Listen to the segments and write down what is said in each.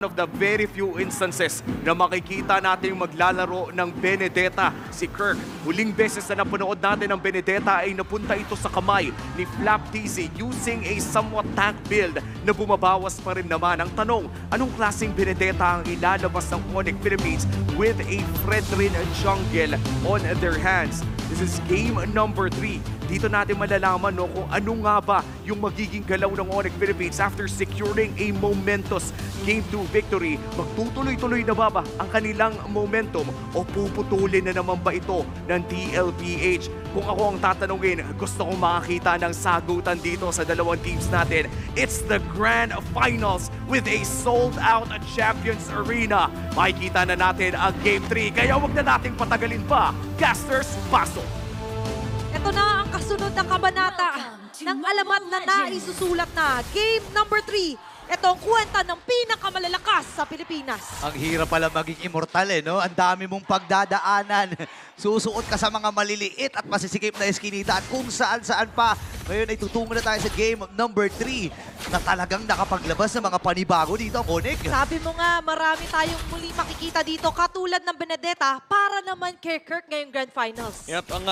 of the very few instances na makikita natin yung maglalaro ng Benedetta, si Kirk. Huling beses na napanood natin ng Benedetta ay napunta ito sa kamay ni Flap TZ using a somewhat tank build na bumabawas pa rin naman. Ang tanong, anong klaseng Benedetta ang ilalabas ng Onyx Philippines with a Fredrin jungle on their hands? This is game number 3. Dito natin malalaman kung ano nga ba yung magiging galaw ng Onyx Philippines after securing a momentous Game 2 victory. Magtutuloy-tuloy na ba ang kanilang momentum o puputulin na naman ba ito ng DLPH? Kung ako ang tatanungin, gusto kong makakita ng sagutan dito sa dalawang teams natin. It's the Grand Finals with a sold-out Champions Arena. Makikita na natin ang Game 3, kaya wag na nating patagalin pa. Casters, pasok! Ito na ang kasunod na kabanata ng alamat na naisusulat na Game number 3. Ito ang kwenta ng pinakamalalakas sa Pilipinas. Ang hirap pala maging immortal no? Ang dami mong pagdadaanan. Susuot ka sa mga maliliit at masisikip na eskinita at kung saan-saan pa. Ngayon ay tutungo na tayo sa game number 3 na talagang nakapaglabas ng mga panibago dito ang Onyx. Sabi mo nga, marami tayong muli makikita dito katulad ng Benedetta para naman kay Kirk ngayong Grand Finals. Yep, ang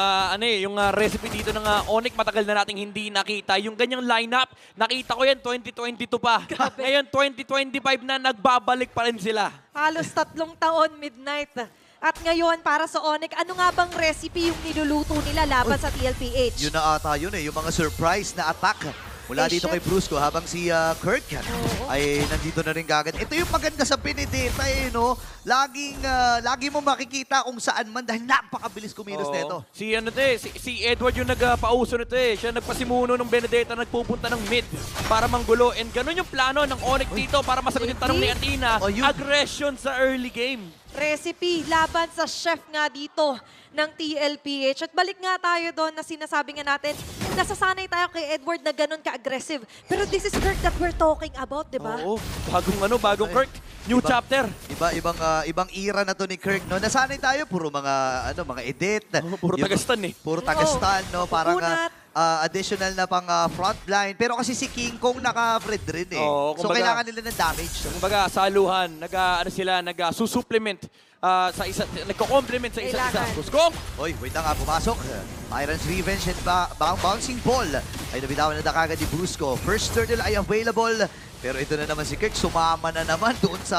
yung recipe dito ng Onyx matagal na nating hindi nakita. Yung ganyang lineup, nakita ko yan 2022 pa. Ngayon 2025 na nagbabalik pa rin sila. Halos 3 taon midnight. At ngayon, para sa Onyx, ano nga bang recipe yung niluluto nila laban sa TLPH? Yun na ata yun yung mga surprise na attack mula dito kay Brusco habang si Kirk ay nandito na rin gagad. Ito yung maganda sa Benedetta no? Lagi mo makikita kung saan man dahil napakabilis kumilos nito. Si Edward yung nagpauso nito Siya nagpasimuno ng Benedetta, nagpupunta ng mid para manggulo. And ganun yung plano ng Onyx dito para masagot yung tanong ni Athena. Aggression sa early game. Recipe laban sa chef nga dito ng TLPH. At balik nga tayo doon na sinasabi nga natin, nasasanay tayo kay Edward na ganun ka-aggressive. Pero this is Kirk that we're talking about, di ba? Oo, bagong Kirk. New chapter. Ibang era na to ni Kirk, no? Nasanay tayo puro mga edit. Puro tagastan Puro tagastan, no? Parang additional na pang frontline. Pero kasi si King Kong naka-Fred rin so kailangan nila ng damage. Kumbaga, saluhan, nag-supplement sa isa, nagko-complement sa isa't isa. Guskong! Oy, wait na nga, pumasok. Tyrant's Revenge and bouncing ball ay nabitawan na kagad ni Brusco. First turtle ay available. Pero ito na naman si Kirk, sumama na naman doon sa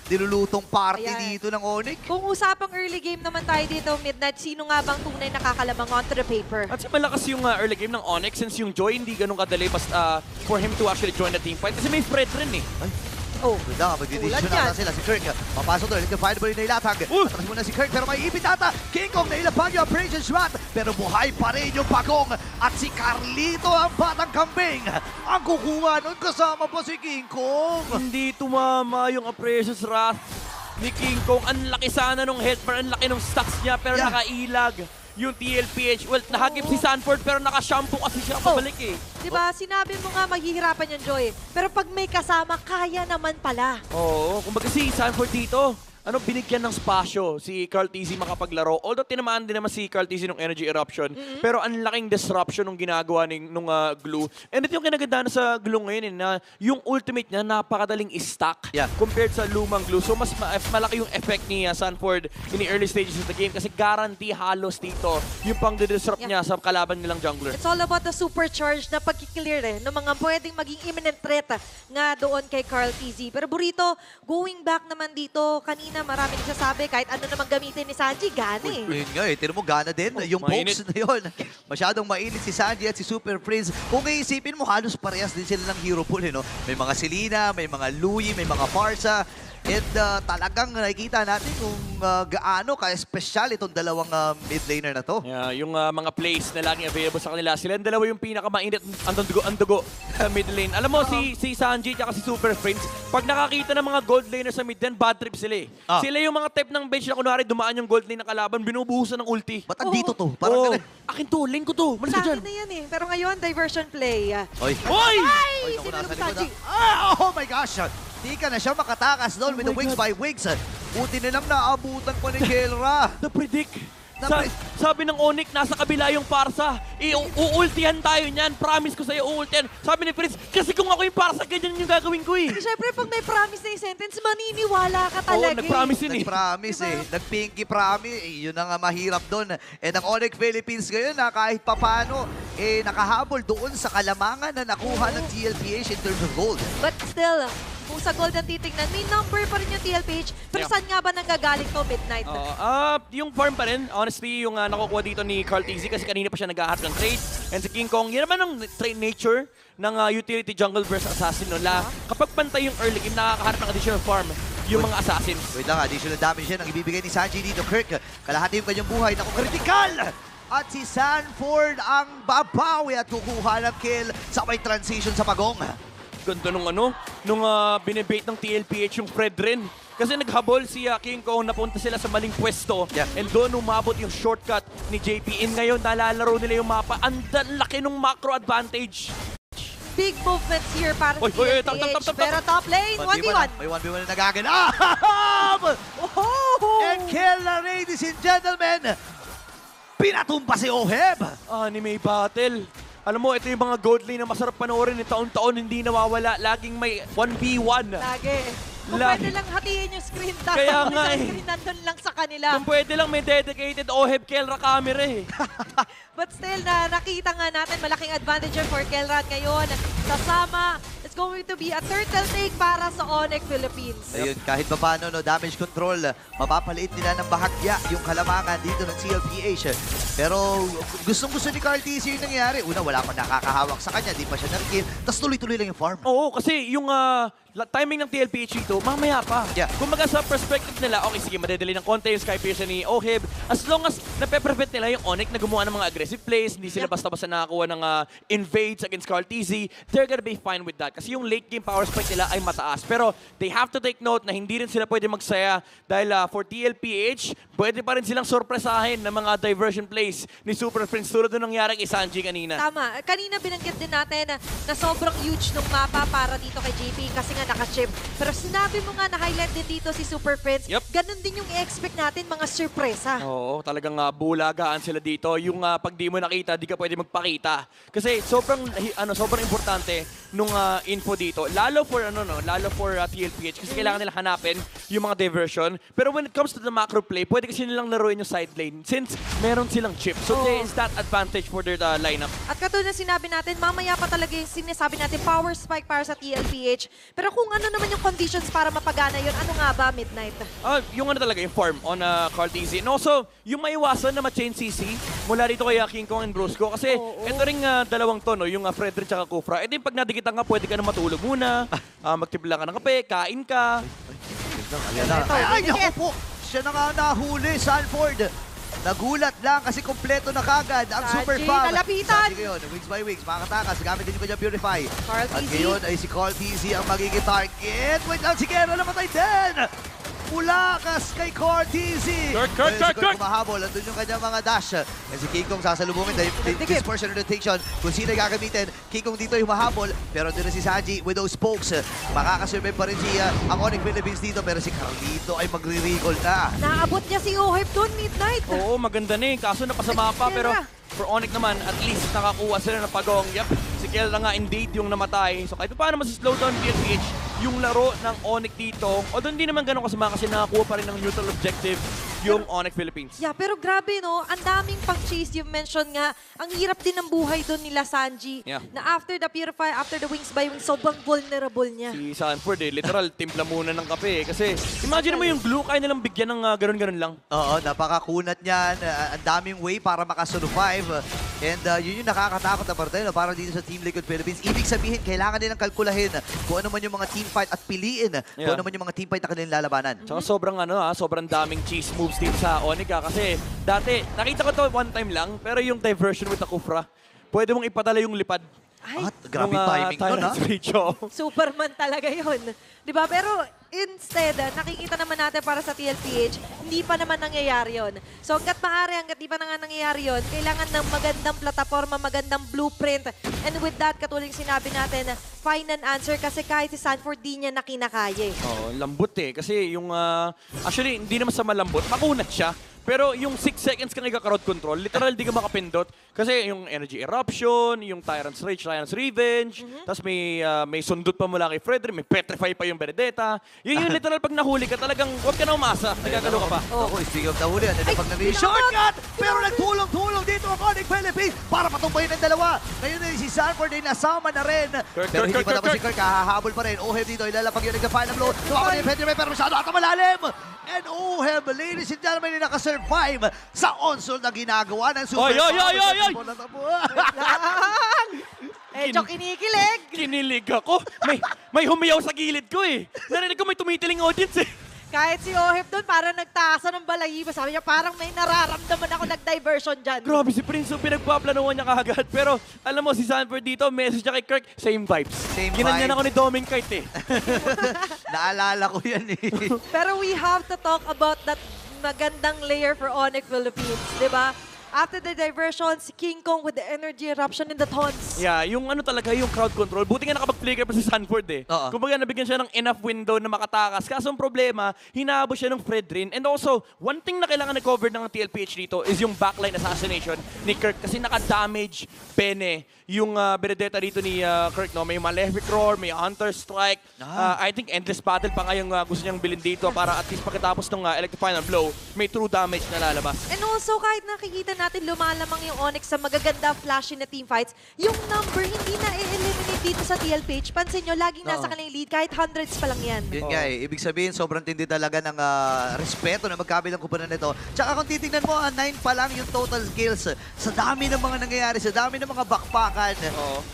nilulutong party dito ng Onyx. Kung usapang early game naman tayo dito, Midnight, sino nga bang tunay nakakalamang onto the paper? At sa malakas yung early game ng Onyx, since yung Joy hindi ganun kadali for him to actually join the team fight. Kasi may Fred rin Wala, mag-decision na sila. Si Kirk, papasok doon. Ito, finally na ilatag. Patras muna si Kirk, pero may ipit ata. King Kong na ilapag yung operation shot. Pero buhay pa rin yung Pagong. At si Carlito, ang batang kambing. Ang kukuha nun, kasama pa si King Kong. Hindi tumama yung Apprecious Wrath ni King Kong. Ang laki sana nung health bar, ang laki nung stacks niya, pero nakailag yung TLPH. Well, nahagip si Sanford, pero naka-shampoo kasi siya pabalik Diba, sinabi mo nga maghihirapan yung Joy. Pero pag may kasama, kaya naman pala. Oo, kumbaga si Sanford dito, binigyan ng spasyo si Carl TZ makapaglaro. Although tinamaan din naman si Carl TZ nung energy eruption, pero ang laking disruption nung ginagawa nung glue. And ito yung kinagandaan sa glue ngayon na yung ultimate niya napakadaling i-stack compared sa lumang glue. So mas malaki yung effect ni Sanford in the early stages of the game kasi guarantee halos dito yung pang-disrupt niya sa kalaban nilang jungler. It's all about the supercharge na pagkiklear ng mga pwedeng maging imminent threat nga doon kay Carl TZ. Pero Burrito, going back naman dito, kanina marami nagsasabi, kahit ano naman gamitin ni Sanji, gani. Yun nga tinan mo, gana din. Yung pokes na yun. Masyadong mainit si Sanji at si Super Prince. Kung iisipin mo, halos parehas din sila ng hero pool. May mga Selena, may mga Louie, may mga Farsa. And talagang nakikita natin kung gaano ka-espesyal itong dalawang mid laner na to. Yung mga plays na laging available sa kanila. Sila ang dalawa yung pinakamainit ang dugo sa mid lane. Alam mo, si Sanji at si Super Prince, pag nakakita ng mga gold laner sa mid lane, bad trip sila Sila yung mga type ng bench na kunwari dumaan yung gold lane ng kalaban, binubuhusan ng ulti. Ba't dito to? Parang ganun. Akin to, lane ko to. Malis ka dyan. Sa akin na yan Pero ngayon, diversion play. Oy! Ay! Naku, Sinulong nasa Sanji. likod oh my gosh! Di ka na siya makatakas doon with the wings by wings. Buti na lang naabutan pa ni Kelra. The predict Sabi ng Onyx, nasa kabila yung Parsa. Uultihan tayo niyan. Promise ko sa'yo, uultihan. Sabi ni Prince, kasi kung ako yung Parsa, ganyan yung gagawin ko eh. Siyempre, pag may promise na yung sentence, maniniwala ka Oo, talaga. nag-promise yun eh. Nag-promise eh. Nag-pinky promise. Yun ang mahirap doon. And ang Onyx Philippines ngayon na kahit papano, nakahabol doon sa kalamangan na nakuha ng TLPH in terms of gold. But still, kung sa gold ang titignan, may number pa rin yung TLPH. Pero Yeah. saan nga ba nanggagaling to Midnight? Yung farm pa rin, honestly, yung nakukuha dito ni Carl TZ kasi kanina pa siya nag-ahat ng trade. And si King Kong, yun naman ang trade nature ng utility jungle versus assassin. No? Kapag pantay yung early game, nakakaharap ng additional farm yung mga assassins. Wait lang, additional damage yan ang ibibigay ni Sanji dito. Kirk, kalahati yung kanyang buhay. Naku, critical! At si Sanford ang babawi at kukuha ng kill sa may transition sa pagong. Ganda nung binibait ng TLPH yung Fred rin. Kasi naghabol si King Kong, napunta sila sa maling pwesto. Yeah. And doon umabot yung shortcut ni JP. And ngayon, nalalaro nila yung mapa. Ang laki ng macro advantage. Big movements here para sa Oy, oy, oy, TLPH. tap. Pero top lane, 1v1. May 1v1 na nagaganap! Oh! And kill na, ladies and gentlemen! Pinatumpa si Oheb! Anime battle. Alam mo, ito yung mga gold lane na masarap panoorin. Taon-taon hindi nawawala. Laging may 1v1. Lagi. Kung Lagi. pwede lang hatiin yung screen time. Kaya nga Isang eh. screen nandun lang sa kanila. Kung pwede lang may dedicated Oheb Kelra camera eh. But still, nakita nga natin malaking advantage for Kelran ngayon. Kasama, it's going to be a turtle take para sa Onyx Philippines. Ayun, kahit pa paano, no, damage control, mapapaliit nila ng bahagya yung kalamangan dito ng CLPH. Pero gustong-gusto ni Carl TC yung nangyari. Una, wala pa nakakahawak sa kanya, di pa siya na-kill. Tapos tuloy-tuloy lang yung farm. Oo, kasi yung timing ng TLPH ito, mamaya pa. Yeah. Kumbaga sa perspective nila, okay, sige, madedali ng konti yung Sky Pierce ni Oheb. As long as nape-prevent nila yung Onyx na gumawa ng mga aggressive plays, hindi sila basta-basta nakakuha ng invades against Carl TZ, they're gonna be fine with that. Kasi yung late game power spike nila ay mataas. Pero they have to take note na hindi rin sila pwede magsaya dahil for TLPH, pwede pa rin silang sorpresahin ng mga diversion plays ni Super Prince tulad nung nangyari kay Sanji kanina. Tama. Kanina binanggit din natin na sobrang huge nung mapa para dito kay JP kasi nga naka-chip. Pero sinabi mo nga na highlight din dito si Super Prince. Yep. Ganun din yung i-expect natin, mga surpresa. Oo, talagang bulagaan sila dito. Yung pag di mo nakita, di ka pwede magpakita. Kasi sobrang importante nung info dito. Lalo for TLPH kasi kailangan nila hanapin yung mga diversion. Pero when it comes to the macro play, pwede kasi nilang laruin yung side lane since meron silang chip. So there is that advantage for their lineup. At katulad na sinabi natin, mamaya pa talaga yung sinasabi natin, power spike para sa TLPH. Pero kung ano naman yung conditions para mapagana yun, ano nga ba, Midnight? Yung talaga, yung farm on Carl TZ. And also, yung maiwasan na ma-chain CC mula dito kay King Kong and Brusco. Kasi ito ring dalawang to, no? Yung Frederick at Kufra. Ito yung pag nadikitan ka, pwede ka na matulog muna, magtibla ka ng kape, kain ka. Ayan na. Ay, naku po! Siya na nga nahuli, Sanford. Nagulat lang kasi kompleto na kagad ang Sanji, super farm. nalapitan. Sanji ngayon, wings by wings, makatakas. Gamit din yung kanyang Purify. Carl At TZ. ngayon ay si Carl TZ ang magiging target. Wait lang, si Kero namatay din! Mulakas kay Carl TZ. Kirk! Kumahabol. Andun yung kanyang mga dash. And si King Kong sasalubungin. Dispersion rotation. Kung sino yung gagamitin, King Kong dito yung mahabol. Pero doon na si Sanji with those spokes. Makakasurvive pa rin siya ang Onyx Philippines dito. Pero si Carlito ay magre-recall na. Naabot niya si Oheb doon, Midnight. Oo, maganda na kaso napasama pa. Pero for Onyx naman, at least nakakuha sila ng pagong. Yep, si Kelra nga indeed yung namatay. So kahit paano mas-slow down TLPH yung laro ng Onyx dito. Although hindi naman ganun kasama kasi nakakuha pa rin ng neutral objective yung Onyx Philippines. Yeah, pero grabe no, ang daming pang-chase. You mentioned nga, ang hirap din ng buhay doon nila Sanji. Yeah. Na after the Purify, after the Wings by Wings, sobrang vulnerable niya. Si Sanford literal, timpla muna ng kape. Kasi imagine mo yung glue, kaya nilang bigyan ng ganun-ganun lang. Oo, napakakunat niyan. Ang daming way para makasurvive. And yun yung nakakatakot na parte, no? Para dito sa Team Liquid Philippines. Ibig sabihin, kailangan nilang kalkulahin kung ano man yung mga team fight at piliin kung ano man yung mga team fight na kanilang lalabanan. Tsaka sobrang daming cheese moves din sa Onyx kasi dati, nakita ko to one time lang, pero yung diversion with the Kufra, pwede mong ipadala yung lipad. Ay, At grabe timing nun, ha? Superman talaga yun. Diba? Pero instead, nakikita naman natin para sa TLPH, hindi pa naman nangyayari yun. So hanggat maaari, hanggat di pa na nga nangyayari yun, kailangan ng magandang plataforma, magandang blueprint. And with that, katulad yung sinabi natin, find an answer kasi kahit si Sanford di niya na kinakaya. Oo, lambot eh. Kasi yung, actually, hindi naman sa malambot, makunat siya. Pero yung 6 seconds kang ika-crowd control, literal di ka makapindot. Kasi yung Energy Eruption, yung Tyrant's Rage, Tyrant's Revenge, tapos may sundot pa mula kay Frederick, may Petrify pa yung Benedetta. Yun yung literal pag nahuli ka, talagang huwag ka na umasa. Nagkakalo ka pa. Ako, speaking of nahuli, ano na pag naging shortcut! Pero nagtulong-tulong dito ako ng Philippines para patumbayin ang dalawa. Ngayon na si Sanford ay nasama na rin. Pero hindi pa tapos si Kirk, hahabol pa rin. Ohem dito, ilalapag yun nagka-final blow. Tumakot yung Petrify pero masyado ata malalim. And Ohem, ladies and gentlemen, nakasurvive sa onslaught na ginagawa ng Super Oy! Medyo kinikilig. Kinilig ako. May humiyaw sa gilid ko eh. Narinig ko may tumitiling audience eh. Kahit si Oheb doon, parang nagtaasa ng balahibo. Sabi niya, parang may nararamdaman ako nag-diversion dyan. Grabe si Prince, so pinagpaplanuhan niya kagad. Pero alam mo, si Sanford dito, message niya kay Kirk, same vibes. Ginanyan ako ni Doming Kite eh. Naalala ko yan eh. Pero we have to talk about that magandang layer for Onyx Philippines, di ba? After the diversion, si King Kong with the energy eruption in the taunts. Yeah, yung ano talaga, yung crowd control. Buti nga nakapag-flicker pa si Sanford eh. Kumbaga nabigyan siya ng enough window na makatakas. Kaso ang problema, hinabo siya ng Fredrin. And also, one thing na kailangan na-cover ng TLPH dito is yung backline assassination ni Kirk. Kasi naka-damage Pene yung Benedetta dito ni Kirk. No? May Malefic Roar, may Hunter Strike. I think Endless Battle pa nga yung gusto niyang bilhin dito para at least pagkatapos ng Electrifying Blow, may true damage na lalabas. And also, kahit nakikita natin lumalamang yung Onyx sa magaganda flashy na teamfights, yung number hindi na i-eliminate dito sa TLPH. Pansin nyo, laging nasa kanilang lead kahit hundreds pa lang yan. Yun nga eh. Ibig sabihin, sobrang tindi talaga ng respeto na magkabilang kupunan nito. Tsaka kung titignan mo, 9 pa lang yung total kills. Sa dami ng mga nangyayari, sa dami ng mga bakpakan,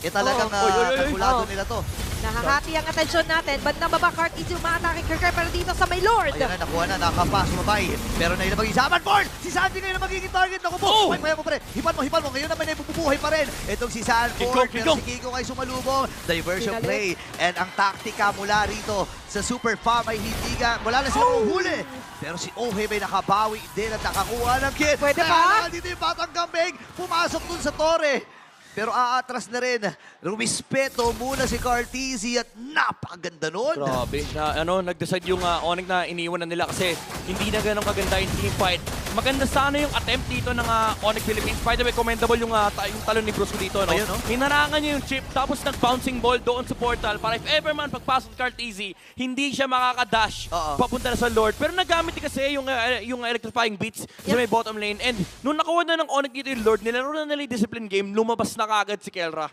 eh talagang kalkulado nila to. Nahahati ang atensyon natin. Bandang baba, Cart easy umaatake Kirker, pero dito sa may Lord. Ayan na, nakuha na, nakapas, mabay. Pero nailabag yung Sanford! Si Sandy ngayon na magiging target. Naku po! Maya mo pa rin. Hipan mo. Ngayon naman ay bubuhay pa rin. Itong si Sanford, pero si Kiko ay sumalubong. Diversion play. And ang taktika mula rito sa Super Fam ay hindi ka, wala na silang uhuli. Pero si Oheb ay nakabawi din at nakakuha ng kit. Pwede pa? Dito yung Batang Kambing, pumasok dun sa Torre. Pero aatras na rin. Rumispeto muna si Cartesi at napakaganda nun. Grabe. Nag-decide yung Onyx na iniwan na nila kasi hindi na ganun kaganda yung team fight. Maganda sana yung attempt dito ng Onyx Philippines. By the way, commendable yung talon ni Brusco dito. No? Ayun, no? Hinarangan niya yung chip tapos nag-bouncing ball doon sa portal para if ever man pagpasok ni Cartesi, hindi siya makakadash papunta na sa Lord. Pero nagamit din kasi yung electrifying beats sa may bottom lane. And nung nakuha na ng Onyx dito yung Lord, nilaro na nila yung discipline game, lumabas na kagad si Kelra.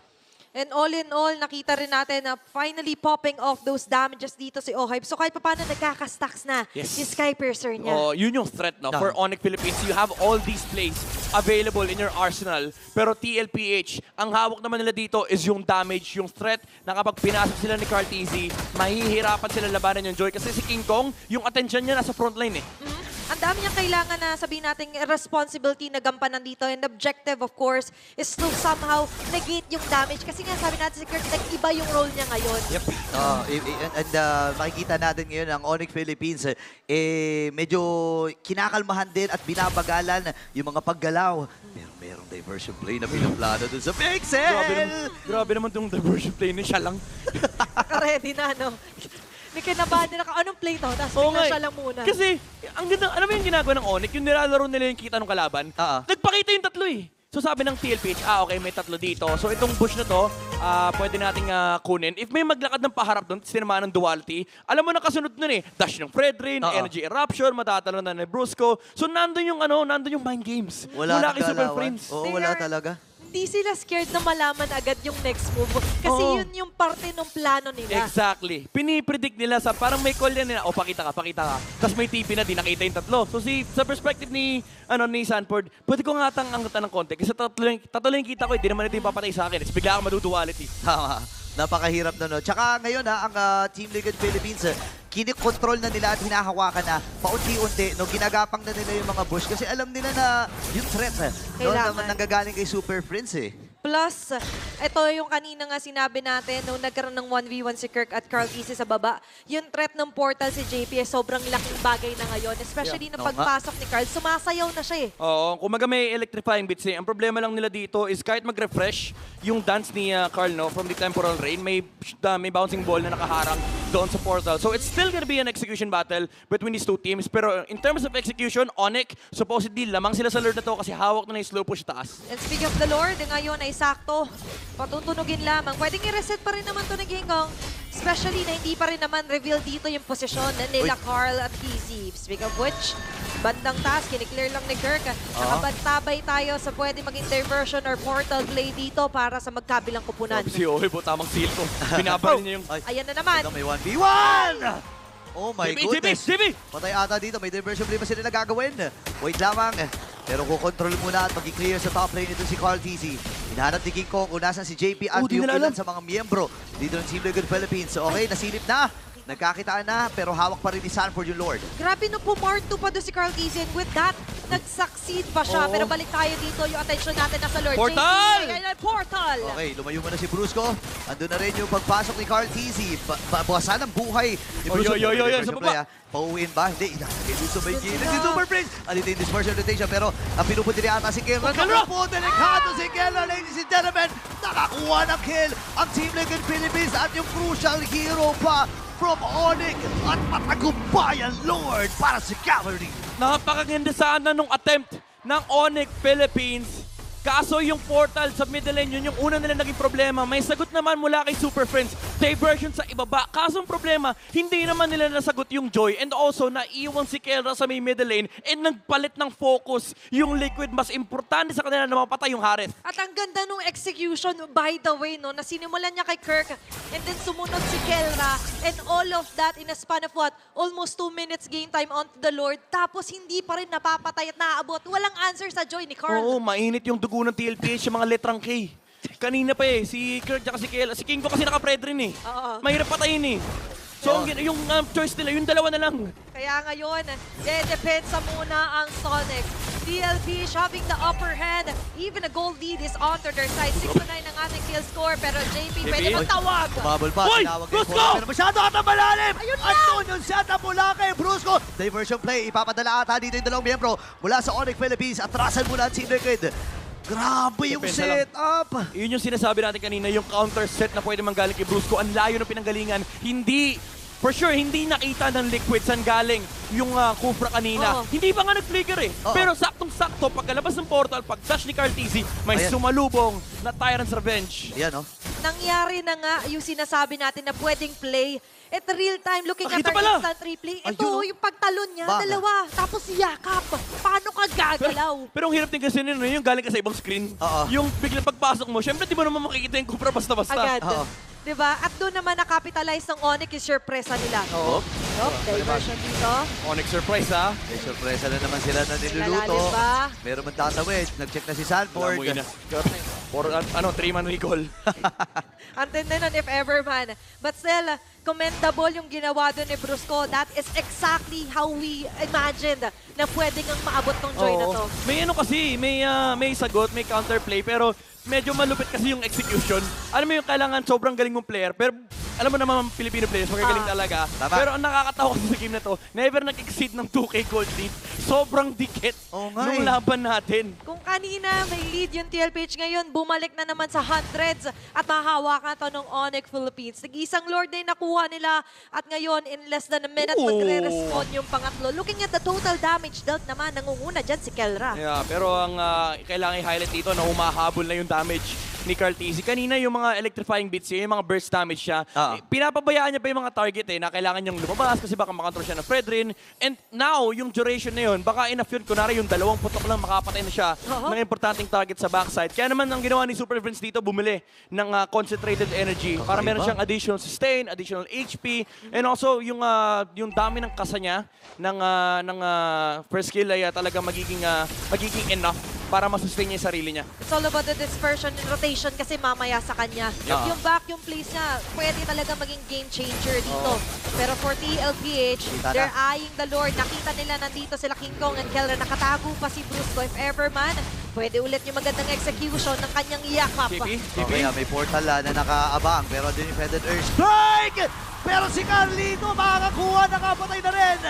And all in all, nakita rin natin na finally popping off those damages dito si Oheb. So kahit pa paano nagkakastacks na yung Skypiercer niya. Yun yung threat no? For Onyx Philippines. You have all these plays available in your arsenal. Pero TLPH, ang hawak naman nila dito is yung damage, yung threat na kapag pinasok sila ni Cartesi, mahihirapan sila labanan yung Joy. Kasi si King Kong, yung attention niya nasa frontline eh. Ang dami niyang kailangan na sabihin natin responsibility na gampanan dito. And the objective, of course, is to somehow negate yung damage. Kasi nga sabi natin si Kirk, nag-iba yung role niya ngayon. Yep. And makikita natin ngayon ang Onyx Philippines, medyo kinakalmahan din at binabagalan yung mga paggalaw. Pero merong diversion play na pinaplano dun sa Pixel! Grabe naman itong diversion play ni siya lang. Naka-ready na, no? May kinabahan nila ka, anong play to? Tapos bigla siya lang muna. Kasi, ang ganda, alam mo yung ginagawa ng Onyx, yung nilalaro nila yung kita ng kalaban, nagpakita yung tatlo eh. So sabi ng TLPH, okay, may tatlo dito. So itong bush na to, pwede nating kunin. If may maglakad ng paharap doon, sinamahan ng duality, alam mo na kasunod nun eh. Dash ng Fredrin, Energy Eruption, matatalo na ni Brusco. So nandun yung mind games. Mula kay Super Friends. Oo, wala talaga. Hindi sila scared na malaman agad yung next move. Kasi yun yung parte ng plano nila. Exactly. Pinipredict nila sa parang may call yan nila. Pakita ka. Tapos may TP na di nakita yung tatlo. So sa perspective ni Sanford, pwede ko nga angatan ng konti. Kasi tatlo yung kita ko, hindi naman ito yung papatay sa akin. Bigla ako maduduality. Tama. Napakahirap na no. Tsaka ngayon ang Team Liquid Philippines, kinikontrol na nila at hinahawakan na paunti-unti no, ginagapang na nila yung mga bush kasi alam nila na yung threat doon naman nanggagaling kay Super Prince eh. Plus, ito yung kanina nga sinabi natin nung nagkaroon ng 1v1 si Kirk at Carl Easy sa baba. Yung threat ng portal si JP ay sobrang laking bagay na ngayon. Especially na pagpasok ni Carl, sumasayaw na siya eh. Oo, kumaga may electrifying bits eh. Ang problema lang nila dito is kahit mag-refresh yung dance ni Carl no, from the Temporal Rain, may bouncing ball na nakaharang doon sa portal. So it's still gonna be an execution battle between these two teams. Pero in terms of execution, Onyx, supposedly lamang sila sa Lord na to kasi hawak na yung slow push taas. And speaking of the Lord, ngayon ay sakto. Patutunugin lamang. Pwedeng i-reset pa rin naman to ng Ginggong. Especially na hindi pa rin naman reveal dito yung posisyon na nila Carl at TZ. Speaking of which, bandang taas, kiniklear lang ni Kirk. Nakabantabay tayo sa pwede maging diversion or portal play dito para sa magkabilang kupunan. Si Ohe po, tamang seal ko. Binabaril niya yung... Ayan na naman. May 1v1! Oh my goodness. JP! Patay ata dito. May diversion play pa sila na gagawin. Wait lamang. Pero kukontrol muna at mag-clear sa top lane nito si Carl TZ. Hinahanap ni King Kong kung nasan si JP at yung ilan sa mga miyembro dito ng Team Liquid Philippines. So okay, nasilip na. Nagkakitaan na, pero hawak pa rin ni Sanford yung Lord. Grabe no, pumart 2 pa doon si Carl TZ. And with that, nag-succeed pa siya. Pero balik tayo dito, yung attention natin nasa Lord. Portal! JP, portal! Okay, lumayo muna si Brusco. Andun na rin yung pagpasok ni Carl TZ. Bawasan ang buhay ni Brusco. Sa baba. Pauwiin ba? Hindi. Inakagay sa may gilid si Super Prince. Alito yung dispersion rotation, pero ang pinupunti niya ata si Kelra. Nakapo, delikado si Kelra, ladies and gentlemen. Nakakuha ng kill ang Team Liquid Philippines at yung crucial hero pa from Onyx at matagumpayan Lord para si Cavalry. Napakaganda sana nung attempt ng Onyx Philippines. Kaso yung portal sa middle lane, yun yung una nila naging problema. May sagot naman mula kay Super Friends. Diversion sa ibaba. Kaso ang problema, hindi naman nila nasagot yung Joy. And also, naiwan si Kelra sa may middle lane and nagpalit ng focus. Yung Liquid, mas importante sa kanila na mapatay yung Harith. At ang ganda nung execution, by the way, no, na sinimulan niya kay Kirk and then sumunod si Kelra and all of that in a span of what? Almost 2 minutes game time onto the Lord. Tapos hindi pa rin napapatay at naaabot. Walang answer sa Joy ni Carl. Oo, mainit yung dugo ng TLPH yung mga letrang K. Kanina pa eh, si Kirk at si Kelra. Si King ko kasi naka-pred rin eh. Oo. Mahirap patayin eh. So, yung choice nila, yung dalawa na lang. Kaya ngayon, depensa muna ang Sonic. DLP having the upper hand. Even a gold lead is onto their side. 6-9 ang ating kill score. Pero JP pwede magtawag. Kumabol pa. Hoy! Tinawag Brusco! yung pero masyado ata malalim. Ayun na! Andun yung setup mula kay Brusco. Diversion play. Ipapadala ata dito yung dalawang miyembro mula sa Onyx Philippines. Atrasan mula ang Team Liquid. Grabe yung Depensa lang. setup. Yun yung sinasabi natin kanina, yung counter set na pwede manggaling kay Brusco. Ang layo ng pinanggalingan. Hindi, for sure, hindi nakita ng Liquid saan galing yung Kufra kanina. Hindi pa nga nag-flicker eh. Pero saktong-sakto, pagkalabas ng portal, pag-dash ni Carl TZ, may sumalubong na Tyrant's Revenge. Ayan, oh. Nangyari na nga yung sinasabi natin na pwedeng play. At real time, looking at Nakita our pala. instant replay, ito Ayun, oh. yung pagtalon niya, Baga. dalawa. Tapos yakap. Paano ka gagalaw? Pero ang hirap din kasi nun, yung galing ka sa ibang screen. Yung biglang pagpasok mo, syempre di mo naman makikita yung Kufra basta-basta. Agad. Oo. Diba? At doon naman nakapitalize ng Onyx yung surpresa nila. Oo. Diversion dito. Onyx surprise ha. May sorpresa na naman sila na niluluto. Lalalim ba? Meron man tatawid. Nag-check na si Sanford. Amoy na. For 3-man recall. Antin na nun if ever man. But still, commendable yung ginawa doon ni Brusco. That is exactly how we imagined na pwede ngang maabot tong Joy na to. May ano kasi, may sagot, may counterplay, pero medyo malupit kasi yung execution. Alam mo yung kailangan sobrang galing mong player, pero alam mo naman Filipino players, magagaling talaga. Tama. Pero ang nakakatawa kasi sa game na to, never nag-exceed ng 2K gold lead. Sobrang dikit Oo nga nung eh. laban natin. Kung kanina may lead yung TLPH ngayon, bumalik na naman sa hundreds at mahahawakan to ng Onyx Philippines. Nag-isang Lord na yung nakuha nila at ngayon in less than a minute Oo. magre-respond yung pangatlo. Looking at the total damage dealt naman, nangunguna dyan si Kelra. Yeah, pero ang kailangan i-highlight dito na humahabol na yung damage ni Carl TZ. Kanina yung mga electrifying bits yung mga burst damage siya. Pinapabayaan niya pa yung mga target na kailangan niyang lumabas kasi baka makontrol siya ng Fredrin. And now, yung duration na yun, baka enough yun. Kunwari yung 2 putok lang makapatay na siya ng importanteng target sa backside. Kaya naman ang ginawa ni Super Friends dito, bumili ng concentrated energy para meron siyang additional sustain, additional HP, and also yung dami ng kasa niya ng first skill ay talagang magiging enough para masustain niya yung sarili niya. It's all about the dispersion and rotation kasi mamaya sa kanya. Yung vacuum plays niya, pwede talaga maging game changer dito. Pero for TLPH, they're eyeing the Lord. Nakita nila nandito sila King Kong and Kelra. Nakatago pa si Brusco. If ever man, Pwede ulit yung magandang execution ng kanyang yakap. JP? Okay, may portal na nakaabang, pero din yung Feathered Earth Strike! Pero si Carlito makakakuha, nakapatay na rin!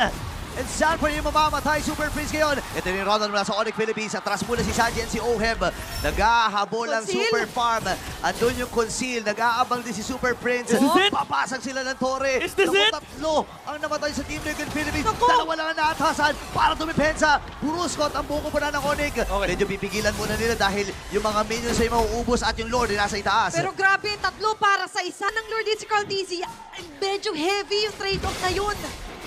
And Sanford yung mamamatay, Super Prince ngayon. Ito yung Ronald mula sa Onyx Philippines. Atras muna si Sanji and si Oheb. Nag-ahabol ang Conceal. Super Farm. Andun yung Conceal. Nag-aabang din si Super Prince. Is this it? Papasag sila ng Torre. Is this Naku, it? tatlo ang namatay sa Team Liquid Philippines. Naku! Dalawa lang ang naatasan para dumipensa. Bruskot ang buko pa na ng Onyx. Okay. Medyo pipigilan muna nila dahil yung mga minions ay mauubos at yung Lord ay nasa itaas. Pero grabe, tatlo para sa isa ng Lord si Carl Dizzy. Medyo heavy yung trade-off na yun.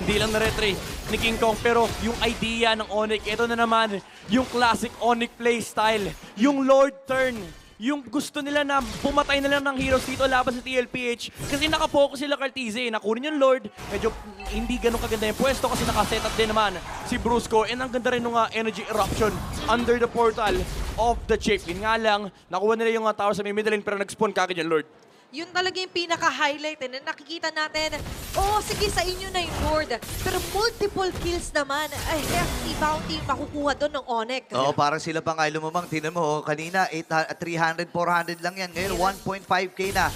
Hindi lang na-retry ni King Kong, pero yung idea ng Onyx, ito na naman, yung classic Onyx playstyle, yung Lord turn, yung gusto nila na pumatay na lang ng heroes dito laban sa TLPH kasi nakapokus sila Cartize, nakunin yung Lord, medyo hindi ganun kaganda yung pwesto kasi nakasetup din naman si Brusco and ang ganda rin ng energy eruption under the portal of the chip. Yun nga lang, nakuha nila yung tower sa may middle lane pero nag-spawn kagad yung Lord. Yun talaga yung pinaka-highlight na nakikita natin. Oo, sige, sa inyo na yung Lord. Pero multiple kills naman. Ay, hefty bounty yung makukuha doon ng Onyx. Oo, parang sila pa nga lumamang. Tingnan mo, kanina 300, 400 lang yan. Ngayon, 1.5k na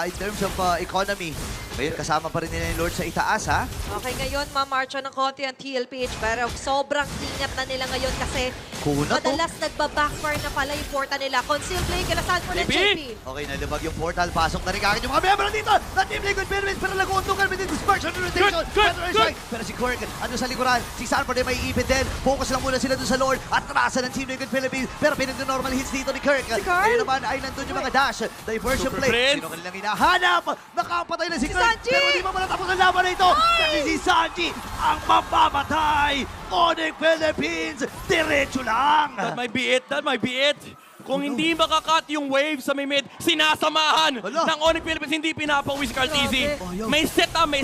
in terms of economy. Ngayon, kasama pa rin nila yung Lord sa itaas, ha? Okay, ngayon, mamarcha ng konti ang TLPH. Pero sobrang ingat na nila ngayon kasi Kuna to. madalas nagbabackfire na pala yung porta nila. Conceal play, kalasan mo na JP! JP. Okay, nalubag yung portal. Pasok na rin kagad yung mga membro dito na Team Liquid Philippines. Pero nag-uuntungan with dispersion and rotation. Pero si Quirk, ano sa likuran? Si Sanford ay may ipit din. Focus lang muna sila dun sa Lord. Atrasan ng Team Liquid Philippines. Pero pinag-normal hits dito ni Kirk. Ngayon naman ay nandun yung mga dash. Diversion Super play. Prince. Sino kanilang hinahanap? Nakapatay na si Kirk. Sanji! Pero di pa matatapos ang laban na ito. Kasi si Sanji ang mamamatay. Onyx Philippines. Diretso lang. That might be it, that might be it. Kung hindi makakat yung wave sa may mid, sinasamahan Hala. ng Onyx Philippines, hindi pinapauwi si Cartize. Grabe. May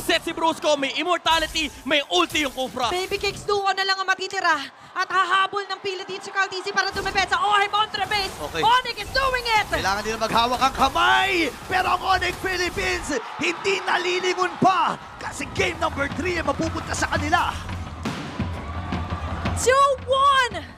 set si Brusco, may immortality, may ulti yung Kufra. Baby Cakes duo na lang ang matitira. At hahabol ng pilit si Carl Dizzy para dumepensa. Oh, hey, contra base. Okay. Onyx is doing it! Kailangan nila maghawak ang kamay. Pero ang Onyx Philippines hindi nalilingon pa. Kasi game number 3 ay mapupunta sa kanila. 2-1!